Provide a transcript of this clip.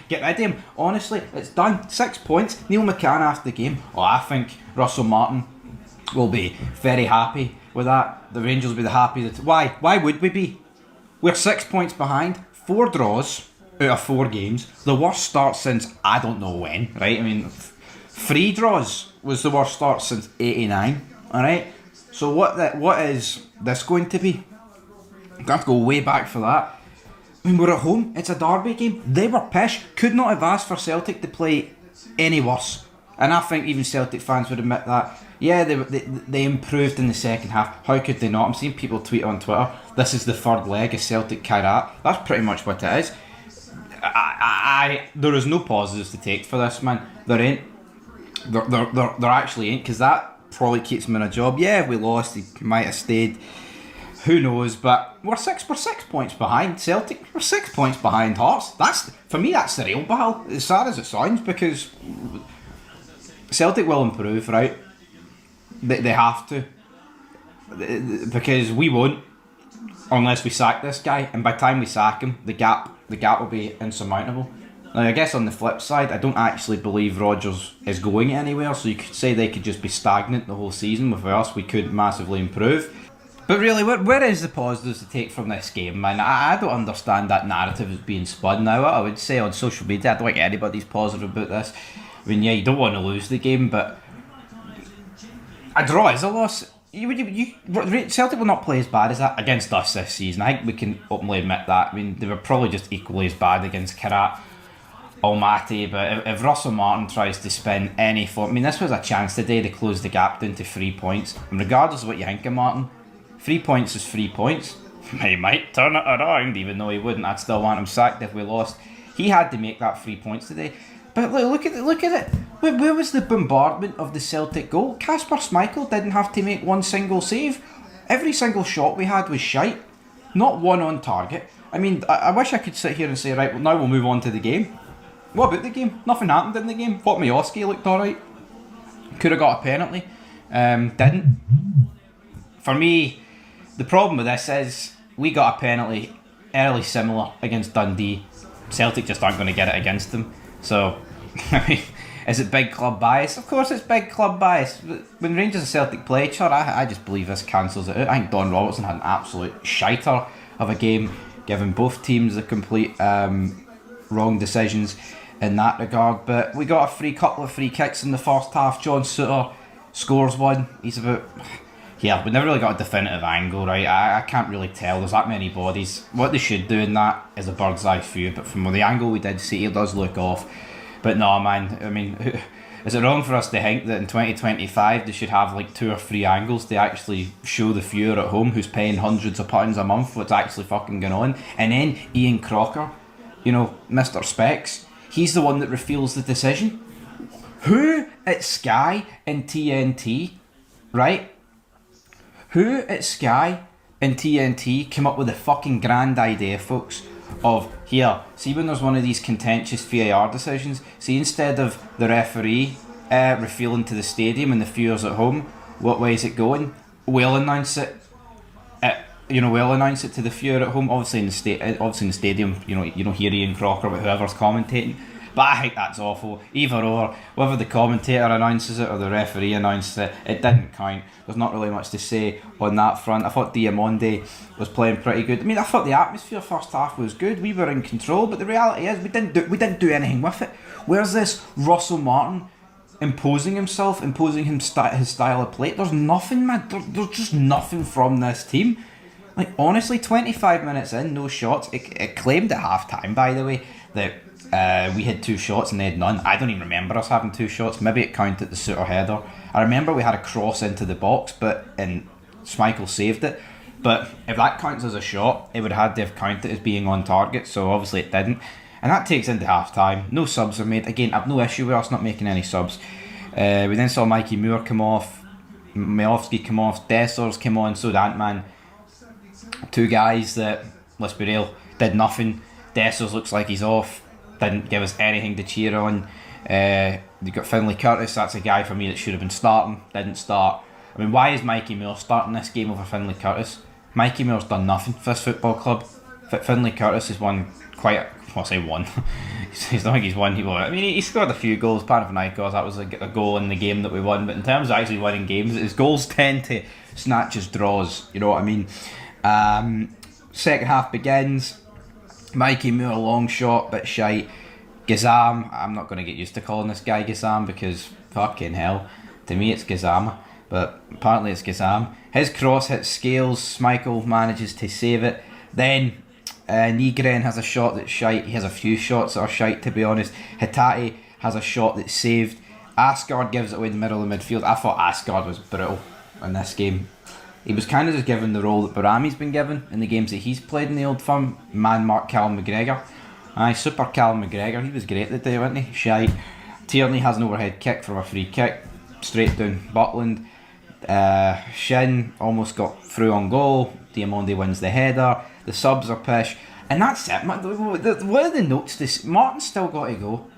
Get rid of him. Honestly, it's done. 6 points. Neil McCann after the game. Oh, I think Russell Martin will be very happy with that. The Rangers will be the happy. Why? Why would we be? We're 6 points behind. 4 draws out of 4 games. The worst start since I don't know when. Right? I mean, 3 draws was the worst start since '89. All right. So what is this going to be? I'm going to go way back for that. I mean, we're at home. It's a derby game. They were pish. Could not have asked for Celtic to play any worse. And I think even Celtic fans would admit that. Yeah, they improved in the second half. How could they not? I'm seeing people tweet on Twitter, this is the third leg of Celtic Karat. That's pretty much what it is. There is no positives to take for this, man. There ain't. There actually ain't, because that probably keeps him in a job. Yeah, we lost. He might have stayed. Who knows? But we're 6 points behind Celtic. We're 6 points behind Hearts. That's, for me, that's the real battle. As sad as it sounds, because Celtic will improve, right? They have to, because we won't unless we sack this guy. And by the time we sack him, the gap will be insurmountable. Now, I guess on the flip side, I don't actually believe Rodgers is going anywhere. So you could say they could just be stagnant the whole season. With us, we could massively improve. But really, where is the positives to take from this game, man? I don't understand that narrative is being spun now. I would say on social media, I don't think anybody's positive about this. I mean, yeah, you don't want to lose the game, but a draw is a loss. Celtic will not play as bad as that against us this season. I think we can openly admit that. I mean, they were probably just equally as bad against Karat Almaty, but if Russell Martin tries to spend any form... I mean, this was a chance today to close the gap down to 3 points. And regardless of what you think of Martin, 3 points is 3 points. He might turn it around, even though he wouldn't. I'd still want him sacked if we lost. He had to make that 3 points today. But look at it. Where was the bombardment of the Celtic goal? Kasper Schmeichel didn't have to make one single save. Every single shot we had was shite. Not one on target. I mean, I wish I could sit here and say, right, well, now we'll move on to the game. What about the game? Nothing happened in the game. Thought Miovski looked alright. Could have got a penalty. Didn't. For me, the problem with this is we got a penalty early similar against Dundee. Celtic just aren't going to get it against them. So, I mean, is it big club bias? Of course it's big club bias. When Rangers and Celtic play each other, I just believe this cancels it out. I think Don Robertson had an absolute shiter of a game, giving both teams the complete wrong decisions in that regard. But we got a couple of free kicks in the first half. John Souttar scores one. He's about... Yeah, we never really got a definitive angle, right? I can't really tell. There's that many bodies. What they should do in that is a bird's eye view, but from the angle we did see, it does look off. But no, man, I mean, is it wrong for us to think that in 2025 they should have like 2 or 3 angles to actually show the viewer at home who's paying hundreds of pounds a month what's actually fucking going on? And then Ian Crocker, you know, Mr. Specs, he's the one that reveals the decision. Who at Sky and TNT, right? Who at Sky and TNT came up with the fucking grand idea, folks, of, here, see when there's one of these contentious VAR decisions, see instead of the referee revealing to the stadium and the viewers at home what way is it going, we'll announce it. We'll announce it to the viewer at home. Obviously in the stadium, you don't hear Ian Crocker, but whoever's commentating. But I think that's awful. Either or, whether the commentator announces it or the referee announces it, it didn't count. There's not really much to say on that front. I thought Diamonde was playing pretty good. I mean, I thought the atmosphere first half was good. We were in control, but the reality is we didn't do anything with it. Where's this Russell Martin imposing himself, his style of play? There's nothing, man. There's just nothing from this team. Like, honestly, 25 minutes in, no shots. It claimed at half time, by the way, that we had 2 shots and they had none. I don't even remember us having 2 shots. Maybe it counted the Souttar header. I remember we had a cross into the box, and Schmeichel saved it. But if that counts as a shot, it would have had to have counted as being on target. So obviously it didn't. And that takes into half time. No subs are made. Again, I've no issue with us not making any subs. We then saw Mikey Moore come off, Miovski come off, Dessers came on, so did Ant-Man. 2 guys that, let's be real, did nothing. Dessers looks like he's off. Didn't give us anything to cheer on. You got Finlay Curtis, that's a guy for me that should have been starting, didn't start. I mean, why is Mikey Moore starting this game over Finlay Curtis? Mikey Moore's done nothing for this football club. Finlay Curtis has won quite. Well, I say one. He's not like he's won. I mean, he scored a few goals. Panathinaikos, that was a goal in the game that we won. But in terms of actually winning games, his goals tend to snatch his draws. You know what I mean? Second half begins. Mikey Moore long shot, bit shite. Gazam, I'm not going to get used to calling this guy Gazam because fucking hell, to me it's Gazama, but apparently it's Gazam. His cross hits Scales, Michael manages to save it. Then Nygren has a shot that's shite. He has a few shots that are shite, to be honest. Hitati has a shot that's saved. Asgard gives it away in the middle of the midfield. I thought Asgard was brutal in this game. He was kind of just given the role that Barami's been given in the games that he's played in the Old Firm. Man mark Callum McGregor. Aye, super Callum McGregor. He was great that day, wasn't he? Shite. Tierney has an overhead kick from a free kick. Straight down Butland. Shin almost got through on goal. Diamonde wins the header. The subs are pish. And that's it. What are the notes? Martin's still got to go.